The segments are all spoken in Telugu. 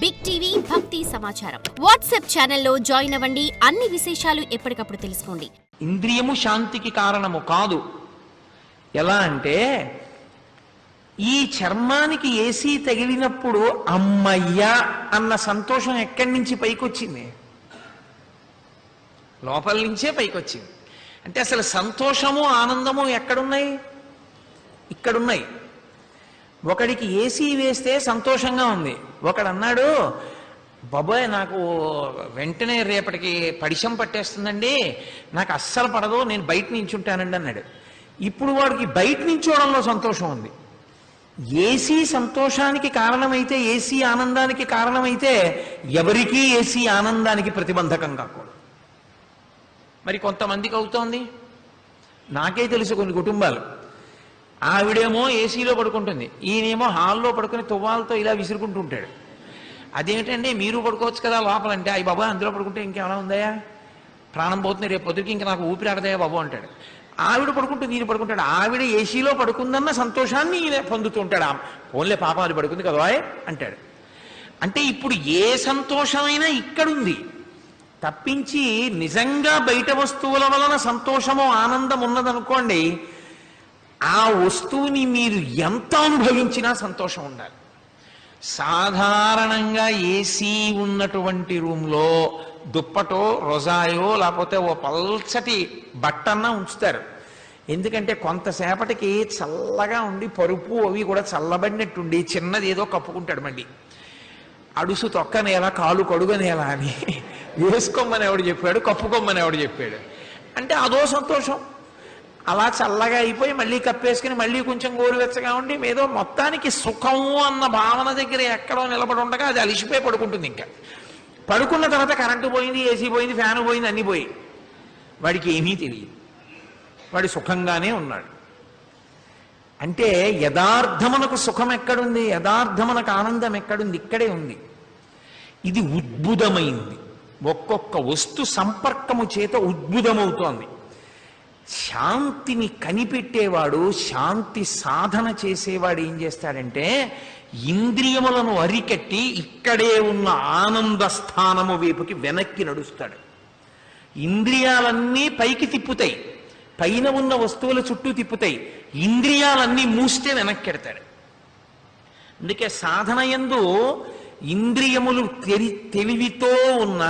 బిగ్ టీవీ భక్తి సమాచారం వాట్సాప్ ఛానల్లో జాయిన్ అవ్వండి. అన్ని విశేషాలు ఎప్పటికప్పుడు తెలుసుకోండి. ఇంద్రియము శాంతికి కారణము కాదు. ఎలా అంటే ఈ చర్మానికి ఏసీ తగిలినప్పుడు అమ్మయ్యా అన్న సంతోషం ఎక్కడి నుంచి పైకొచ్చింది? లోపల నుంచే పైకొచ్చింది. అంటే అసలు సంతోషము ఆనందము ఎక్కడున్నాయి? ఇక్కడున్నాయి. ఒకడికి ఏసీ వేస్తే సంతోషంగా ఉంది. ఒకడు అన్నాడు, బాబాయ్ నాకు వెంటనే రేపటికి పడిశం పట్టేస్తుందండి, నాకు అస్సలు పడదు, నేను బయట నించుంటానండి అన్నాడు. ఇప్పుడు వాడికి బయట నించోవడంలో సంతోషం ఉంది. ఏసీ సంతోషానికి కారణమైతే, ఏసీ ఆనందానికి కారణమైతే ఎవరికీ ఏసీ ఆనందానికి ప్రతిబంధకం కాకూడదు. మరి కొంతమందికి అవుతోంది. నాకే తెలుసు కొన్ని కుటుంబాలు, ఆవిడేమో ఏసీలో పడుకుంటుంది, ఈయనేమో హాల్లో పడుకుని తువ్వాలతో ఇలా విసురుకుంటూ ఉంటాడు. అదేమిటండి మీరు పడుకోవచ్చు కదా లోపలంటే, అయ్యి బాబా అందులో పడుకుంటే ఇంకేమైనా ఉందయా, ప్రాణం పోతుంది, రేపు పొద్దుకి ఇంకా నాకు ఊపిరి ఆడదయా బాబు అంటాడు. ఆవిడ పడుకుంటుంది, ఈయన పడుకుంటాడు. ఆవిడ ఏసీలో పడుకుందన్న సంతోషాన్ని ఈయన పొందుతూ ఉంటాడు. ఫోన్లే పాపం అది పడుకుంది కదా అంటాడు. అంటే ఇప్పుడు ఏ సంతోషమైనా ఇక్కడుంది తప్పించి నిజంగా బయట వస్తువుల వలన సంతోషము ఆనందం ఉన్నదనుకోండి, ఆ వస్తువుని మీరు ఎంత అనుభవించినా సంతోషం ఉండాలి. సాధారణంగా ఏసీ ఉన్నటువంటి రూమ్లో దుప్పటో రొజాయో లేకపోతే ఓ పల్చటి బట్టన్నా ఉంచుతారు. ఎందుకంటే కొంతసేపటికి చల్లగా ఉండి పరుపు అవి కూడా చల్లబడినట్టుండి చిన్నది ఏదో కప్పుకుంటాడు. మళ్ళీ అడుసు తొక్కనేలా కాలు కడుగనేలా అని వేసుకోమని ఎవడు చెప్పాడు, కప్పుకోమని ఎవడు చెప్పాడు. అంటే అదో సంతోషం. అలా చల్లగా అయిపోయి మళ్ళీ కప్పేసుకుని మళ్ళీ కొంచెం గోరువెచ్చగా ఉండి ఏదో మొత్తానికి సుఖము అన్న భావన దగ్గర ఎక్కడో నిలబడి ఉండగా అది అలిసిపోయి పడుకుంటుంది. ఇంకా పడుకున్న తర్వాత కరెంటు పోయింది, ఏసీ పోయింది, ఫ్యాన్ పోయింది, అన్నీ పోయి వాడికి ఏమీ తెలియదు, వాడి సుఖంగానే ఉన్నాడు. అంటే యథార్థమునకు సుఖం ఎక్కడుంది? యథార్థమునకు ఆనందం ఎక్కడుంది? ఇక్కడే ఉంది. ఇది ఉద్భుతమైంది. ఒక్కొక్క వస్తు సంపర్కము చేత ఉద్భుతమవుతోంది. శాంతిని కనిపెట్టేవాడు, శాంతి సాధన చేసేవాడు ఏం చేస్తాడంటే ఇంద్రియములను అరికట్టి ఇక్కడే ఉన్న ఆనంద స్థానము వైపుకి వెనక్కి నడుస్తాడు. ఇంద్రియాలన్నీ పైకి తిప్పుతాయి, పైన ఉన్న వస్తువుల చుట్టూ తిప్పుతాయి. ఇంద్రియాలన్నీ మూస్తే వెనక్కెడతాడు. అందుకే సాధన యందు ఇంద్రియములు తెలివితో ఉన్న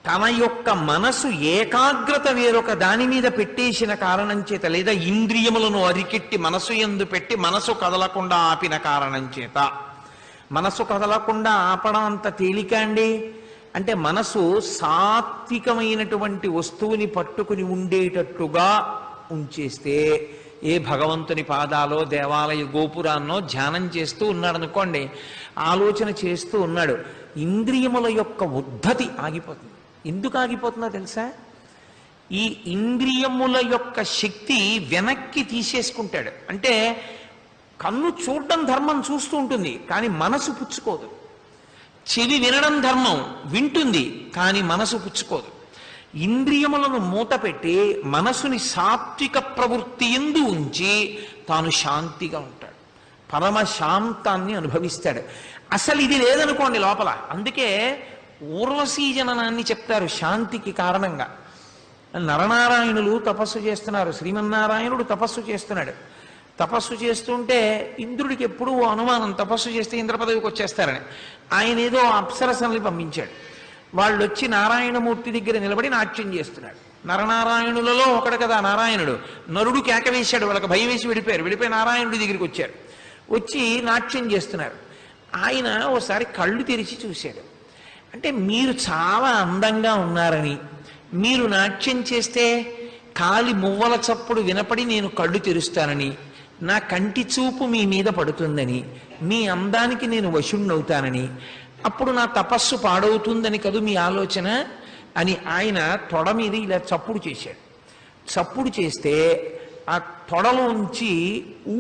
తన యొక్క మనసు ఏకాగ్రత వేరొక దాని మీద పెట్టేసిన కారణం చేత, లేదా ఇంద్రియములను అరికెట్టి మనసు యందు పెట్టి మనసు కదలకుండా ఆపిన కారణం చేత, మనసు కదలకుండా ఆపడం అంత తేలిక అండి. అంటే మనసు సాత్వికమైనటువంటి వస్తువుని పట్టుకుని ఉండేటట్టుగా ఉంచేస్తే, ఏ భగవంతుని పాదాలో దేవాలయ గోపురాన్నో ధ్యానం చేస్తూ ఉన్నాడు అనుకోండి, ఆలోచన చేస్తూ ఉన్నాడు, ఇంద్రియముల యొక్క ఉద్ధతి ఆగిపోతుంది. ఎందుకు ఆగిపోతుందో తెలుసా? ఈ ఇంద్రియముల యొక్క శక్తి వెనక్కి తీసేసుకుంటాడు. అంటే కన్ను చూడడం ధర్మం, చూస్తూ ఉంటుంది, కానీ మనసు పుచ్చుకోదు. చెవి వినడం ధర్మం, వింటుంది, కానీ మనసు పుచ్చుకోదు. ఇంద్రియములను మూతపెట్టి మనసుని సాత్విక ప్రవృత్తి యందు ఉంచి తాను శాంతిగా ఉంటాడు, పరమ శాంతాన్ని అనుభవిస్తాడు. అసలు ఇది లేదనుకోండి లోపల. అందుకే ఊర్వశీ జననాన్ని చెప్తారు శాంతికి కారణంగా. నరనారాయణులు తపస్సు చేస్తున్నారు, శ్రీమన్నారాయణుడు తపస్సు చేస్తున్నాడు. తపస్సు చేస్తుంటే ఇంద్రుడికి ఎప్పుడూ అనుమానం, తపస్సు చేస్తే ఇంద్ర పదవికి వచ్చేస్తారని. ఆయన ఏదో అప్సరసల్ని పంపించాడు. వాళ్ళు వచ్చి నారాయణమూర్తి దగ్గర నిలబడి నాట్యం చేస్తున్నాడు. నరనారాయణులలో ఒకడు కదా నారాయణుడు. నరుడు కేక వేశాడు, వాళ్ళకి భయం వేసి వెళ్ళిపోయారు. వెళ్ళిపోయి నారాయణుడి దగ్గరికి వచ్చారు. వచ్చి నాట్యం చేస్తున్నారు. ఆయన ఓసారి కళ్ళు తెరిచి చూశాడు. అంటే మీరు చాలా అందంగా ఉన్నారని, మీరు నాట్యం చేస్తే కాలి మువ్వల చప్పుడు వినపడి నేను కళ్ళు తెరుస్తానని, నా కంటి చూపు మీ మీద పడుతుందని, మీ అందానికి నేను వశుణ్ణవుతానని, అప్పుడు నా తపస్సు పాడవుతుందని కదూ మీ ఆలోచన అని ఆయన తొడ మీద ఇలా చప్పుడు చేశాడు. చప్పుడు చేస్తే ఆ తొడలోంచి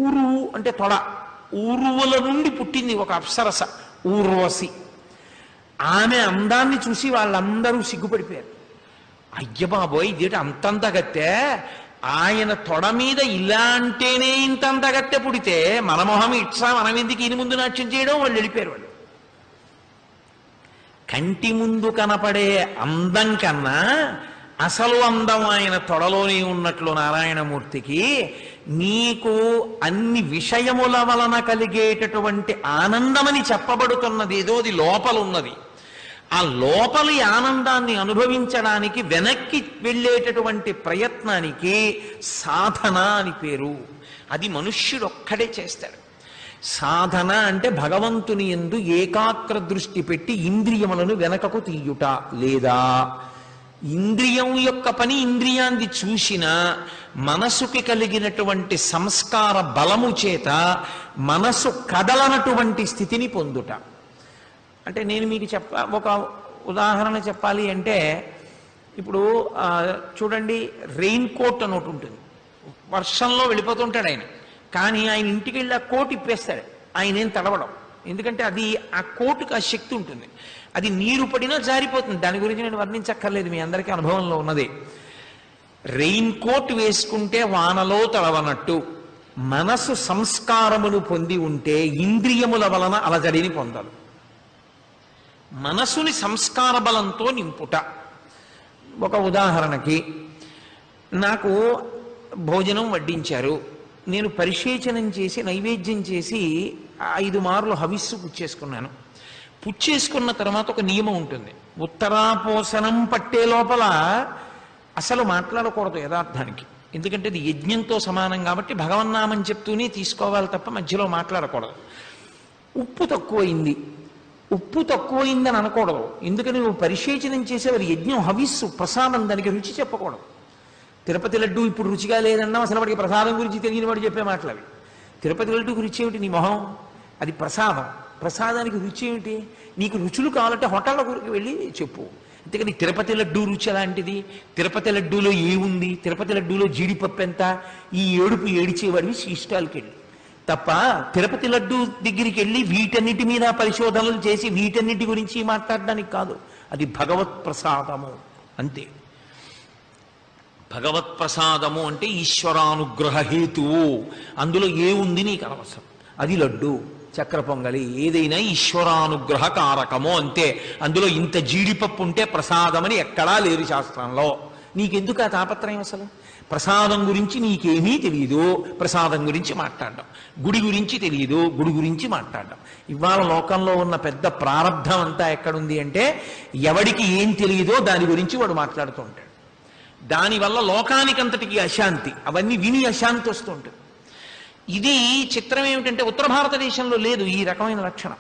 ఊరువు అంటే తొడ, ఊరువుల నుండి పుట్టింది ఒక అప్సరస, ఊర్వశి. ఆమె అందాన్ని చూసి వాళ్ళందరూ సిగ్గుపడిపోయారు. అయ్య బాబోయ్ ఇదేంటి అంతంతగత్తే, ఆయన తొడ మీద ఇలా అంటేనే ఇంతంతగత్తె పుడితే మన మొహం ఇట్సా, మనం ఎందుకు ఈయన ముందు నాట్యం చేయడం? వాళ్ళు వెళ్ళిపోయారు. వాళ్ళు కంటి ముందు కనపడే అందం కన్నా అసలు అందం ఆయన తొడలోనే ఉన్నట్లు నారాయణమూర్తికి నీకు అన్ని విషయముల వలన కలిగేటటువంటి ఆనందమని చెప్పబడుతున్నది ఏదో అది లోపలున్నది. ఆ లోపలి ఆనందాన్ని అనుభవించడానికి వెనక్కి వెళ్ళేటటువంటి ప్రయత్నానికి సాధన అని పేరు. అది మనుష్యుడొక్కడే చేస్తాడు. సాధన అంటే భగవంతుని యందు ఏకాగ్ర దృష్టి పెట్టి ఇంద్రియములను వెనకకు తీయుట, లేదా ఇంద్రియం యొక్క పని ఇంద్రియాన్ని చూసినా మనసుకి కలిగినటువంటి సంస్కార బలము చేత మనసు కదలనటువంటి స్థితిని పొందుట. అంటే నేను మీకు ఒక ఉదాహరణ చెప్పాలి అంటే, ఇప్పుడు చూడండి, రెయిన్ కోట్ అని ఒకటి ఉంటుంది. వర్షంలో వెళ్ళిపోతుంటాడు ఆయన, కానీ ఆయన ఇంటికి వెళ్ళి ఆ కోట్ ఇప్పేస్తాడు. ఆయన ఏం తడవడం, ఎందుకంటే అది ఆ కోటుకు ఆ శక్తి ఉంటుంది. అది నీరు పడినా జారిపోతుంది. దాని గురించి నేను వర్ణించక్కర్లేదు, మీ అందరికీ అనుభవంలో ఉన్నది. రెయిన్ కోట్ వేసుకుంటే వానలో తడవనట్టు మనసు సంస్కారమును పొంది ఉంటే ఇంద్రియముల వలన అలజడిని పొందదు. మనసుని సంస్కార బలంతో నింపుట. ఒక ఉదాహరణకి, నాకు భోజనం వడ్డించారు, నేను పరిశేచనం చేసి నైవేద్యం చేసి 5 మార్లు హవిస్సు పుచ్చేసుకున్నాను. పుచ్చేసుకున్న తర్వాత ఒక నియమం ఉంటుంది, ఉత్తరాపోసనం పట్టే లోపల అసలు మాట్లాడకూడదు యథార్థానికి. ఎందుకంటే ఇది యజ్ఞంతో సమానం కాబట్టి భగవన్నామని చెప్తూనే తీసుకోవాలి తప్ప మధ్యలో మాట్లాడకూడదు. ఉప్పు తక్కువైందని అనకూడదు. ఎందుకని నువ్వు పరిశేచనం చేసేవారు యజ్ఞం, హవిస్సు, ప్రసాదం, దానికి రుచి చెప్పకూడదు. తిరుపతి లడ్డు ఇప్పుడు రుచిగా లేదన్నా అసలు వాడికి ప్రసాదం గురించి తెలియని వాడు చెప్పే మాటలు అవి. తిరుపతి లడ్డుకు రుచి ఏమిటి? నీ మొహం. అది ప్రసాదం. ప్రసాదానికి రుచి ఏమిటి? నీకు రుచులు కావాలంటే హోటళ్ళకి వెళ్ళి చెప్పు. అంతేకాని తిరుపతి లడ్డూ రుచి అలాంటిది, తిరుపతి లడ్డూలో ఏముంది, తిరుపతి లడ్డూలో జీడిపప్పు ఎంత, ఈ ఏడుపు ఏడిచేవాడివి శ్రీష్టాలకి వెళ్ళి తప్ప తిరుపతి లడ్డూ దగ్గరికి వెళ్ళి వీటన్నిటి మీద పరిశోధనలు చేసి వీటన్నిటి గురించి మాట్లాడడానికి కాదు. అది భగవత్ ప్రసాదము అంతే. భగవత్ ప్రసాదము అంటే ఈశ్వరానుగ్రహ హేతువు. అందులో ఏముంది నీకు అనవసరం. అది లడ్డు, చక్ర పొంగలి, ఏదైనా ఈశ్వరానుగ్రహ కారకము అంతే. అందులో ఇంత జీడిపప్పు ఉంటే ప్రసాదమని ఎక్కడా లేదు శాస్త్రంలో. నీకెందుకు ఆ తాపత్రయం? అసలు ప్రసాదం గురించి నీకేమీ తెలియదు, ప్రసాదం గురించి మాట్లాడడం. గుడి గురించి తెలియదు, గుడి గురించి మాట్లాడడం. ఇవాళ లోకంలో ఉన్న పెద్ద ప్రారంధం అంతా ఎక్కడుంది అంటే, ఎవడికి ఏం తెలియదో దాని గురించి వాడు మాట్లాడుతూ ఉంటాడు. దానివల్ల లోకానికంతటికి అశాంతి, అవన్నీ విని అశాంతి వస్తూ ఉంటుంది. ఇది చిత్రం ఏమిటంటే ఉత్తర భారతదేశంలో లేదు ఈ రకమైన లక్షణం.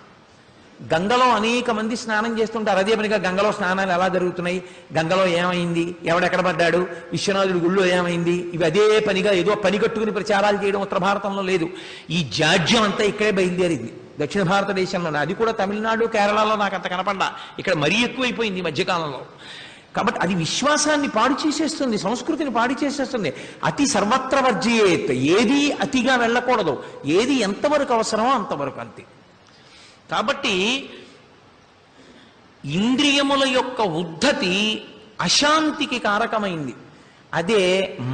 గంగలో అనేక మంది స్నానం చేస్తుంటారు, అదే పనిగా గంగలో స్నానాలు ఎలా జరుగుతున్నాయి, గంగలో ఏమైంది, ఎవడెక్కడ పడ్డాడు, విశ్వనాథుడి గుళ్ళో ఏమైంది, ఇవి అదే పనిగా ఏదో పని కట్టుకుని ప్రచారాలు చేయడం ఉత్తర భారతంలో లేదు. ఈ జాడ్యం అంతా ఇక్కడే బయలుదేరింది దక్షిణ భారతదేశంలోనే. అది కూడా తమిళనాడు, కేరళలో నాకు అంత కనపడ్డా, ఇక్కడ మరీ ఎక్కువైపోయింది ఈ మధ్యకాలంలో. కాబట్టి అది విశ్వాసాన్ని పాడు చేసేస్తుంది, సంస్కృతిని పాడు చేసేస్తుంది. అతి సర్వత్ర వర్జయేత్, ఏది అతిగా వెళ్ళకూడదు, ఏది ఎంతవరకు అవసరమో అంతవరకు అంతే. కాబట్టి ఇంద్రియముల యొక్క ఉద్ధతి అశాంతికి కారకమైంది. అదే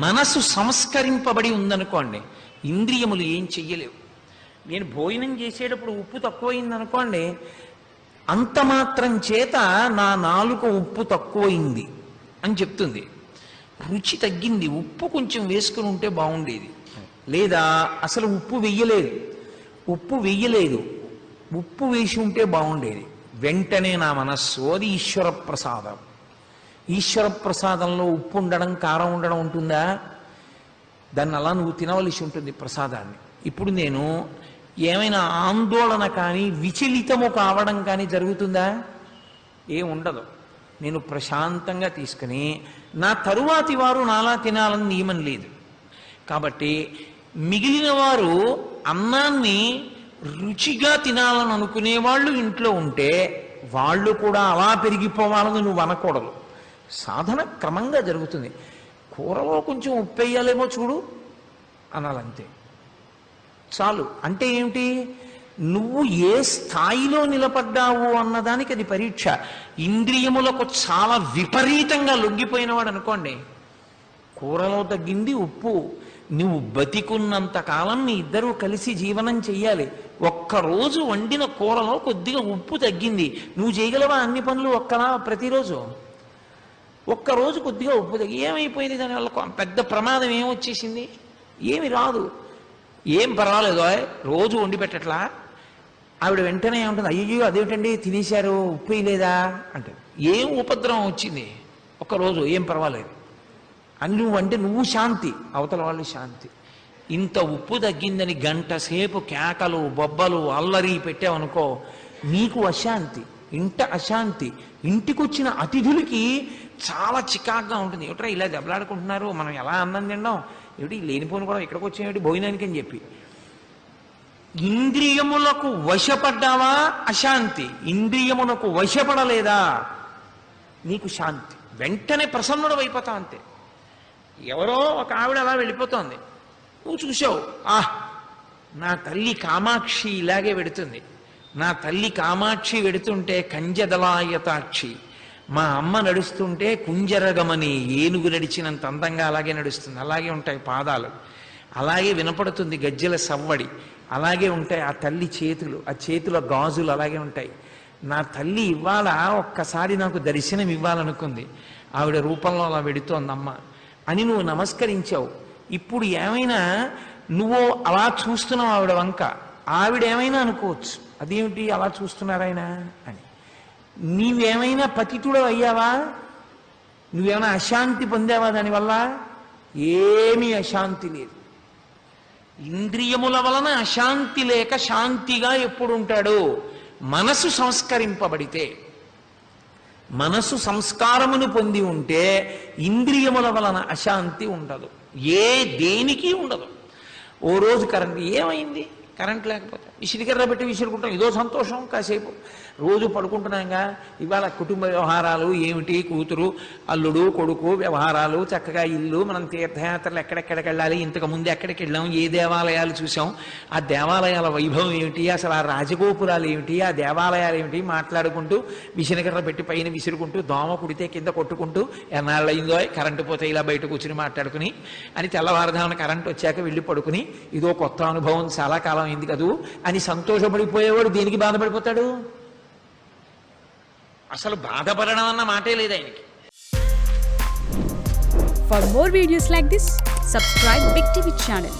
మనసు సంస్కరింపబడి ఉందనుకోండి, ఇంద్రియములు ఏం చెయ్యలేవు. నేను భోజనం చేసేటప్పుడు ఉప్పు తక్కువైందనుకోండి, అంత మాత్రం చేత నా నాలుక ఉప్పు తక్కువైంది అని చెప్తుంది. రుచి తగ్గింది, ఉప్పు కొంచెం వేసుకుని ఉంటే బాగుండేది, లేదా అసలు ఉప్పు వెయ్యలేదు, ఉప్పు వేసి ఉంటే బాగుండేది. వెంటనే నా మనస్సు, అది ఈశ్వర ప్రసాదం. ఈశ్వర ప్రసాదంలో ఉప్పు ఉండడం, కారం ఉండడం ఉంటుందా? దాన్ని అలా నువ్వు తినవలసి ఉంటుంది ప్రసాదాన్ని. ఇప్పుడు నేను ఏమైనా ఆందోళన కానీ విచలితము కావడం కానీ జరుగుతుందా? ఏం ఉండదు. నేను ప్రశాంతంగా తీసుకుని, నా తరువాతి వారు నాలా తినాలని నియమం లేదు. కాబట్టి మిగిలిన వారు అన్నాన్ని రుచిగా తినాలని అనుకునేవాళ్ళు ఇంట్లో ఉంటే వాళ్ళు కూడా అలా పెరిగిపోవాలని నువ్వు అనకూడదు. సాధన క్రమంగా జరుగుతుంది. కూరలో కొంచెం ఉప్పు వేయాలేమో చూడు అనాలంతే, చాలు. అంటే ఏమిటి? నువ్వు ఏ స్థాయిలో నిలబడ్డావు అన్నదానికి అది పరీక్ష. ఇంద్రియములకు చాలా విపరీతంగా లొంగిపోయినవాడు అనుకోండి, కూరలో తగ్గింది ఉప్పు, నువ్వు బతికున్నంత కాలం మీ ఇద్దరూ కలిసి జీవనం చెయ్యాలి. ఒక్కరోజు వండిన కూరలో కొద్దిగా ఉప్పు తగ్గింది, నువ్వు చేయగలవా అన్ని పనులు ఒక్కలా ప్రతిరోజు? ఒక్కరోజు కొద్దిగా ఉప్పు తగ్గి ఏమైపోయింది? దానివల్ల పెద్ద ప్రమాదం ఏమొచ్చేసింది? ఏమి రాదు. ఏం పర్వాలేదు, రోజు వండి పెట్టట్లా. ఆవిడ వెంటనే ఏమంటుంది, అయ్యో అదేమిటండి తినేశారు, ఉప్పు లేదా అంటే, ఏం ఉపద్రవం వచ్చింది? ఒక్కరోజు ఏం పర్వాలేదు అని నువ్వంటే నువ్వు శాంతి, అవతల వాళ్ళు శాంతి. ఇంత ఉప్పు తగ్గిందని గంట సేపు కేకలు బొబ్బలు అల్లరి పెట్టావనుకో, నీకు అశాంతి, ఇంట అశాంతి. ఇంటికొచ్చిన అతిథులకి చాలా చికాగ్గా ఉంటుంది. ఏమిట్రా ఇలా దెబ్బలాడుకుంటున్నారు, మనం ఎలా అన్నం తిన్నాం, ఏమిటి లేనిపోను కూడా ఇక్కడికి వచ్చేమిటి భోజనానికి అని చెప్పి. ఇంద్రియములకు వశపడ్డావా అశాంతి, ఇంద్రియమునకు వశపడలేదా నీకు శాంతి. వెంటనే ప్రసన్నుడు అయిపోతావు అంతే. ఎవరో ఒక ఆవిడ అలా వెళ్ళిపోతోంది, నువ్వు చూసావు, నా తల్లి కామాక్షి ఇలాగే వెడుతుంది, నా తల్లి కామాక్షి వెడుతుంటే కంజదలాయతాక్షి, మా అమ్మ నడుస్తుంటే కుంజరగమని ఏనుగు నడిచినంత అందంగా అలాగే నడుస్తుంది. అలాగే ఉంటాయి పాదాలు, అలాగే వినపడుతుంది గజ్జెల సవ్వడి, అలాగే ఉంటాయి ఆ తల్లి చేతులు, ఆ చేతుల గాజులు అలాగే ఉంటాయి. నా తల్లి ఇవాళ ఒక్కసారి నాకు దర్శనం ఇవ్వాలనుకుంది, ఆవిడ రూపంలో అలా వెడుతోందమ్మ అని నువ్వు నమస్కరించావు. ఇప్పుడు ఏమైనా నువ్వు అలా చూస్తున్నావు ఆవిడ వంక, ఆవిడ ఏమైనా అనుకోవచ్చు, అదేమిటి అలా చూస్తున్నారాయన అని. నీవేమైనా పతితుడు అయ్యావా? నువ్వేమైనా అశాంతి పొందావా దానివల్ల? ఏమీ అశాంతి లేదు. ఇంద్రియముల వలన అశాంతి లేక శాంతిగా ఎప్పుడు ఉంటాడు? మనసు సంస్కరింపబడితే, మనసు సంస్కారమును పొంది ఉంటే ఇంద్రియముల వలన అశాంతి ఉండదు, ఏ దేనికి ఉండదు. ఓ రోజు కరెంట్ ఏమైంది, కరెంట్ లేకపోతే విసిరికర్ర పెట్టి విసురుకుంటాం, ఇదో సంతోషం కాసేపు. రోజు పడుకుంటున్నాగా, ఇవాళ కుటుంబ వ్యవహారాలు ఏమిటి, కూతురు అల్లుడు కొడుకు వ్యవహారాలు, చక్కగా ఇల్లు, మనం తీర్థయాత్రలు ఎక్కడెక్కడికి వెళ్ళాలి, ఇంతకు ముందు ఎక్కడికి వెళ్ళాం, ఏ దేవాలయాలు చూసాం, ఆ దేవాలయాల వైభవం ఏమిటి, అసలు ఆ రాజగోపురాలు ఏమిటి, ఆ దేవాలయాలు ఏమిటి మాట్లాడుకుంటూ విసిరికర్ర పెట్టి పైన విసురుకుంటూ, దోమ కుడితే కింద కొట్టుకుంటూ, ఎన్నాళ్ళయిందో కరెంటు పోతే ఇలా బయట కూర్చుని మాట్లాడుకుని అని తెల్లవారుదామని కరెంట్ వచ్చాక వెళ్ళి పడుకుని, ఇదో కొత్త అనుభవం చాలా కాలం అయింది కదూ అని సంతోషపడిపోయేవాడు దేనికి బాధపడిపోతాడు? అసలు బాధపడడం అన్న మాటే లేదు ఆయనకి. For more videos like this, subscribe Big TV channel.